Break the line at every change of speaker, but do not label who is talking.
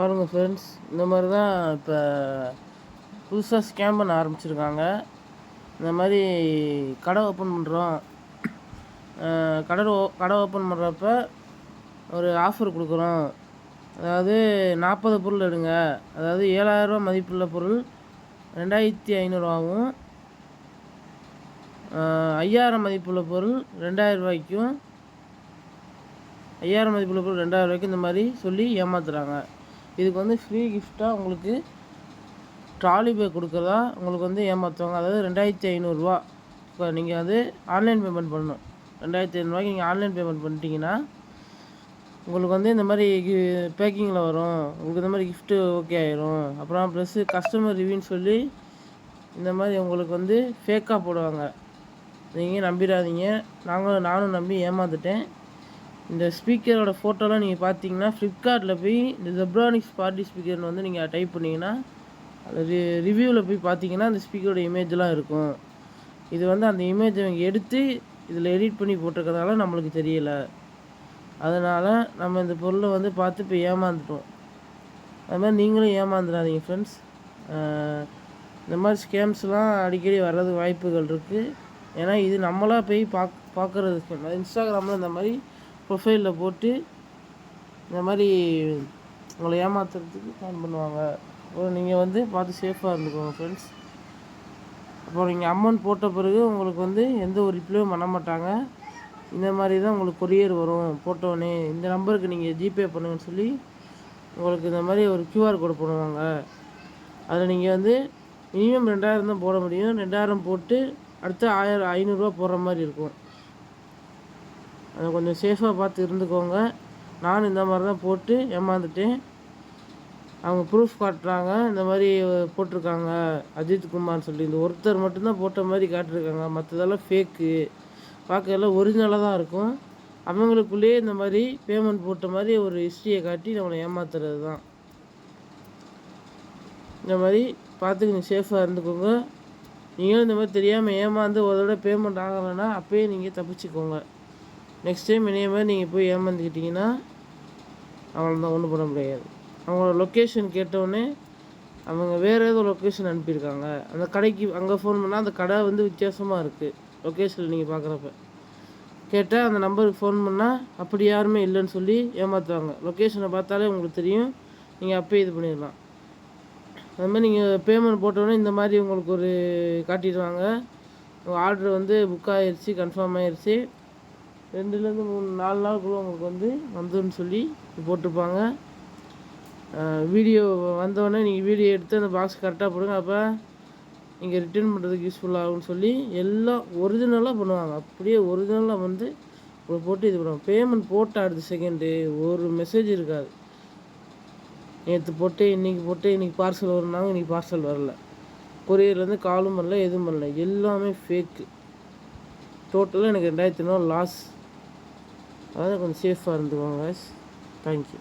பாருங்கள் ஃப்ரெண்ட்ஸ், இந்த மாதிரி தான் இப்போ புதுசாக ஸ்கேம் பண்ண ஆரம்பிச்சிருக்காங்க. இந்த மாதிரி கடை ஓப்பன் பண்ணுறோம், கடை ஓப்பன் பண்ணுறப்ப ஒரு ஆஃபர் கொடுக்குறோம். அதாவது 40 பொருள் எடுங்க, அதாவது 7000 மதிப்புள்ள பொருள் 2500 5000 மதிப்புள்ள பொருள் 2000 5000 மதிப்புள்ள பொருள் 2000 இந்த மாதிரி சொல்லி ஏமாத்துறாங்க. இதுக்கு வந்து ஃப்ரீ கிஃப்டாக உங்களுக்கு ட்ராலி பேக் கொடுக்குறதா உங்களுக்கு வந்து ஏமாற்றுவாங்க. அதாவது 2500 இப்போ நீங்கள் வந்து ஆன்லைன் பேமெண்ட் பண்ணணும். 2500 நீங்கள் ஆன்லைன் பேமெண்ட் பண்ணிட்டீங்கன்னா உங்களுக்கு வந்து இந்த மாதிரி பேக்கிங்கில் வரும். உங்களுக்கு இந்த மாதிரி கிஃப்ட்டு ஓகே ஆயிரும். அப்புறம் ப்ளஸ்ஸு கஸ்டமர் ரிவ்யூன்னு சொல்லி இந்த மாதிரி உங்களுக்கு வந்து ஃபேக்காக போடுவாங்க. நீங்கள் நம்பிடாதீங்க. நானும் நம்பி ஏமாந்துட்டேன். இந்த ஸ்பீக்கரோட ஃபோட்டோலாம் நீங்கள் பார்த்தீங்கன்னா ஃப்ளிப்கார்ட்டில் போய் இந்த ஜெப்ரானிக்ஸ் பார்ட்டி ஸ்பீக்கர்னு வந்து நீங்கள் டைப் பண்ணிங்கன்னா அது ரிவ்யூவில் போய் பார்த்தீங்கன்னா அந்த ஸ்பீக்கரோட இமேஜ்லாம் இருக்கும். இது வந்து அந்த இமேஜை அவங்க எடுத்து இதில் எடிட் பண்ணி போட்டிருக்கிறதால நம்மளுக்கு தெரியலை. அதனால் நம்ம இந்த பொருளை வந்து பார்த்து இப்போ ஏமாந்துட்டோம். அது மாதிரி நீங்களும் ஏமாந்துடாதீங்க ஃப்ரெண்ட்ஸ். இந்த மாதிரி ஸ்கேம்ஸ்லாம் அடிக்கடி வர்றது வாய்ப்புகள் இருக்குது. ஏன்னா இது நம்மளாக போய் பார்க்குறதுக்கு இன்ஸ்டாகிராமில் இந்த மாதிரி ப்ரொஃபைலில் போட்டு இந்த மாதிரி உங்களை ஏமாத்துறதுக்கு ஃபோன் பண்ணுவாங்க. அப்புறம் நீங்கள் வந்து பார்த்து சேஃபாக இருந்துக்கோங்க ஃப்ரெண்ட்ஸ். அப்புறம் நீங்கள் அமௌண்ட் போட்ட பிறகு உங்களுக்கு வந்து எந்த ஒரு ரிப்ளையும் பண்ண மாட்டாங்க. இந்த மாதிரி தான் உங்களுக்கு கொரியர் வரும். போட்டோன்னே இந்த நம்பருக்கு நீங்கள் ஜிபே பண்ணுங்கன்னு சொல்லி உங்களுக்கு இந்த மாதிரி ஒரு QR கோடு போடுவாங்க. அதில் நீங்கள் வந்து மினிமம் 2000 தான் போட முடியும். 2000 போட்டு அடுத்து 500 போடுற மாதிரி இருக்கும். அதை கொஞ்சம் சேஃபாக பார்த்து இருந்துக்கோங்க. நானும் இந்த மாதிரி தான் போட்டு ஏமாந்துட்டேன். அவங்க ப்ரூஃப் காட்டுறாங்க, இந்த மாதிரி போட்டிருக்காங்க அஜித் குமார்னு சொல்லி. இந்த ஒருத்தர் மட்டும்தான் போட்ட மாதிரி காட்டிருக்காங்க. மற்றதெல்லாம் ஃபேக்கு. பார்க்கறதுல ஒரிஜினலாக தான் இருக்கும். அவங்களுக்குள்ளேயே இந்த மாதிரி பேமெண்ட் போட்ட மாதிரி ஒரு ஹிஸ்ட்ரியை காட்டி நம்மளை ஏமாத்துறது தான். இந்த மாதிரி பார்த்து கொஞ்சம் சேஃபாக இருந்துக்கோங்க. நீங்களும் இந்த மாதிரி தெரியாமல் ஏமாந்து ஒரு தடவை பேமெண்ட் ஆகலைன்னா அப்போயே நீங்கள் தப்பிச்சுக்கோங்க. நெக்ஸ்ட் டைம் இதே மாதிரி நீங்கள் போய் ஏமாந்துக்கிட்டிங்கன்னா அவ்வளோதான், ஒன்றும் பண்ண முடியாது. அவங்களோட லொக்கேஷன் கேட்டவுடனே அவங்க வேறு ஏதோ லொக்கேஷன் அனுப்பியிருக்காங்க. அந்த கடைக்கு அங்கே ஃபோன் பண்ணால் அந்த கடை வந்து வித்தியாசமாக இருக்குது. லொக்கேஷனில் நீங்கள் பார்க்குறப்ப கேட்டால் அந்த நம்பருக்கு ஃபோன் பண்ணால் அப்படி யாருமே இல்லைன்னு சொல்லி ஏமாற்றுவாங்க. லொக்கேஷனை பார்த்தாலே உங்களுக்கு தெரியும். நீங்கள் அப்போயே இது பண்ணிடலாம். அது மாதிரி நீங்கள் பேமெண்ட் போட்டோன்னே இந்த மாதிரி உங்களுக்கு ஒரு காட்டிடுவாங்க. உங்கள் ஆர்டர் வந்து புக் ஆகிடுச்சு, கன்ஃபார்ம் ஆகிடுச்சு, 2லேருந்து 4 நாளுக்குள்ளே உங்களுக்கு வந்து வந்துன்னு சொல்லி போட்டிருப்பாங்க. வீடியோ வந்தோடனே நீங்கள் வீடியோ எடுத்து அந்த பாக்ஸ் கரெக்டாக போடுங்க. அப்போ நீங்கள் ரிட்டர்ன் பண்ணுறதுக்கு யூஸ்ஃபுல்லாகும்னு சொல்லி எல்லாம் ஒரிஜினலாக பண்ணுவாங்க. அப்படியே ஒரிஜினலாக வந்து போட்டு இது பண்ணுவாங்க. பேமெண்ட் போட்ட அடுத்த செகண்டு ஒரு மெசேஜ் இருக்காது. நேற்று போட்டு இன்றைக்கி பார்சல் வரும்னாங்க, இன்றைக்கி பார்சல் வரல. கொரியர்லேருந்து காலும் பண்ணல, எதுவும் பண்ணல. எல்லாமே ஃபேக்கு. டோட்டலாக எனக்கு 2500 லாஸ். அதாவது கொஞ்சம் சேஃபாக இருந்துக்கோங்க. தேங்க்யூ.